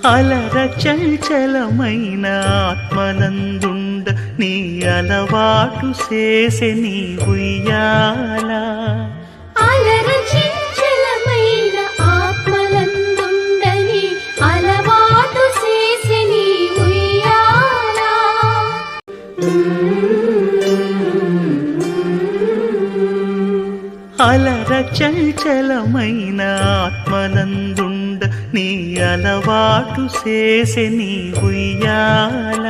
అలర చంచలమైన ఆత్మలందుండ నీ అలవాటు చేసే నీ ఉయ్యాల అలర చంచలమైన ఆత్మలందుండని అలవాటు చేసే నీ ఉయ్యాల అలర చంచలమైన ఆత్మలందుండ నీ అలవాటు చేసే నీ ఉయ్యాల